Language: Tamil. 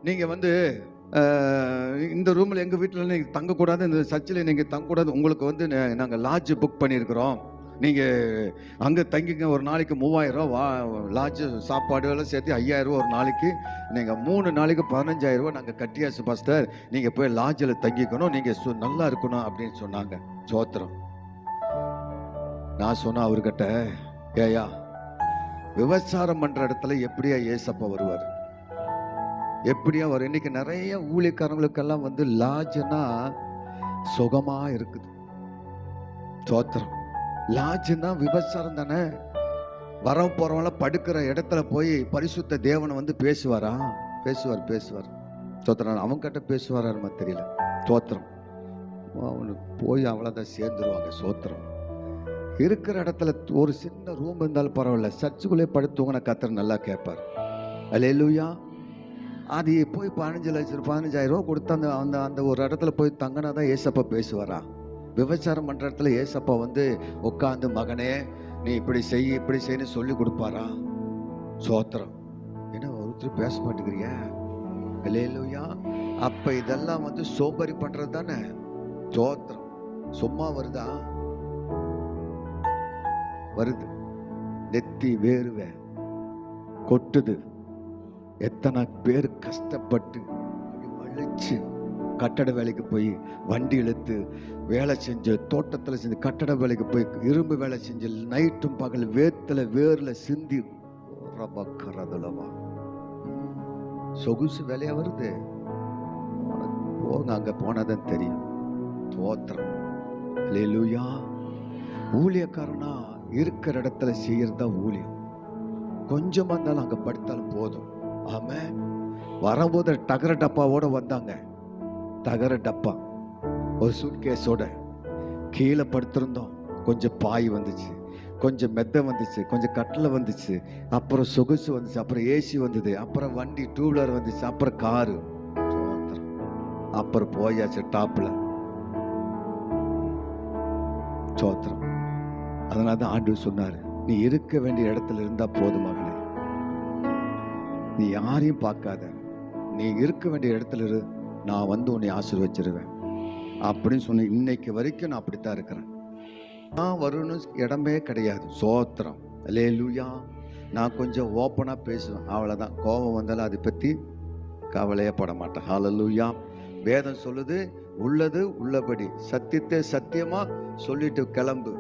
நீங்கள் வந்து இந்த ரூமில் எங்கள் வீட்டில் நீங்கள் தங்கக்கூடாது, இந்த சர்ச்சில் நீங்கள் தங்கக்கூடாது, உங்களுக்கு வந்து நாங்கள் லாட்ஜ் புக் பண்ணியிருக்கிறோம், நீங்கள் அங்கே தங்கிங்க, ஒரு நாளைக்கு 3000 ரூபா லாட்ஜு சாப்பாடு எல்லாம் சேர்த்து 5000 ரூபா ஒரு நாளைக்கு, நீங்கள் 3 நாளைக்கு 15000 ரூபா நாங்கள் கட்டியாச்சு பாஸ்டர், நீங்கள் போய் லாட்ஜில் தங்கிக்கணும், நீங்கள் நல்லா இருக்கணும் அப்படின்னு சொன்னாங்க. சோத்திரம். நான் சொன்னேன் அவர்கிட்ட, ஏயா விபச்சாரம் பண்ற இடத்துல எப்படியா ஏசப்பா வருவார்? எப்படியா வரும்? இன்னைக்கு நிறைய ஊழியக்காரங்களுக்கெல்லாம் வந்து லாட்ஜ்னா சுகமா இருக்குது. சோத்திரம். லாட்ஜ்னா விபச்சாரம் தானே. வர போறவங்கள படுக்கிற இடத்துல போய் பரிசுத்த தேவனை வந்து பேசுவாரா? பேசுவார். சோத்திரம். அவங்க கிட்ட பேசுவாரான்னு தெரியல. சோத்திரம். அவனுக்கு போய் அவ்வளவுதான் சேர்ந்துருவாங்க. சோத்திரம். இருக்கிற இடத்துல ஒரு சின்ன ரூம் இருந்தாலும் பரவாயில்ல, சர்ச்சுக்குள்ளே படுத்துவங்க கர்த்தர் நல்லா கேட்பார். அல்லேலூயா. அது போய் 15,000 ரூபா கொடுத்து அந்த ஒரு இடத்துல போய் தங்கினா தான் ஏசப்பா பேசுவாரா? விபச்சாரம் பண்ற இடத்துல ஏசப்பா வந்து உட்காந்து மகனே நீ இப்படி செய்யு சொல்லி கொடுப்பாரா? சோத்திரம். என்ன ஒருத்தர் பேச மாட்டேங்கிறியா? அல்லேலூயா. அப்ப இதெல்லாம் வந்து சோம்பரி பண்றது தானே. சோத்திரம். சும்மா வருதா? வருது. நெத்தி வேர்வை கொட்டுது. எத்தனை பேர் கஷ்டப்பட்டு வலிச்சு கட்டட வேலைக்கு போய் வண்டி இழுத்து வேலை செஞ்சு, தோட்டத்தில் செஞ்சு, கட்டட வேலைக்கு போய் இரும்பு வேலை செஞ்சு, நைட்டும் பகல் வேர்ல சிந்தி ரபக்கறதுலவா சொகுசு வேலையா வருது. போங்க, அங்க போனாதான் தெரியும். தோத்திரம். அல்லேலூயா. ஊழியக்காரனா இருக்கிற இடத்துல செய்யறதா ஊழியம். கொஞ்சமா இருந்தாலும் அங்க படுத்தாலும் போதும். ஆமா. வரும்போது தகர டப்பாவோட வந்தாங்க. தகர டப்பா ஒரு சூட்கேஸோட கீழே படுத்திருந்தோம். கொஞ்சம் பாய் வந்துச்சு, கொஞ்சம் மெத்த வந்துச்சு, கொஞ்சம் கட்டில வந்துச்சு, அப்புறம் சொகுசு வந்துச்சு, அப்புறம் ஏசி வந்தது, அப்புறம் வண்டி 2 வீலர் வந்துச்சு, அப்புறம் காரு. அப்புறம் போயாச்சு டாப்ல. சோத்திரம். அதனாலதான் ஆண்டவர் சொன்னாரு, நீ இருக்க வேண்டிய இடத்துல இருந்தா போதும் மகனே, நீ யாரையும் பார்க்காத, நீ இருக்க வேண்டிய இடத்துல இரு, நான் வந்து உன்னை ஆசீர்வச்சிருவேன் அப்படின்னு சொன்ன. இன்னைக்கு வரைக்கும் நான் அப்படித்தான் இருக்கிறேன். நான் வரணும் இடமே கிடையாது. சோத்திரம். அல்லேலூயா. நான் கொஞ்சம் ஓப்பனா பேசுவேன், அவ்வளவுதான். கோபம் வந்தாலும் அதை பத்தி கவலையே பட மாட்டேன். ஹல்லேலூயா. வேதம் சொல்லுது, உள்ளது உள்ளபடி சத்தியத்தை சத்தியமா சொல்லிட்டு கிளம்பு.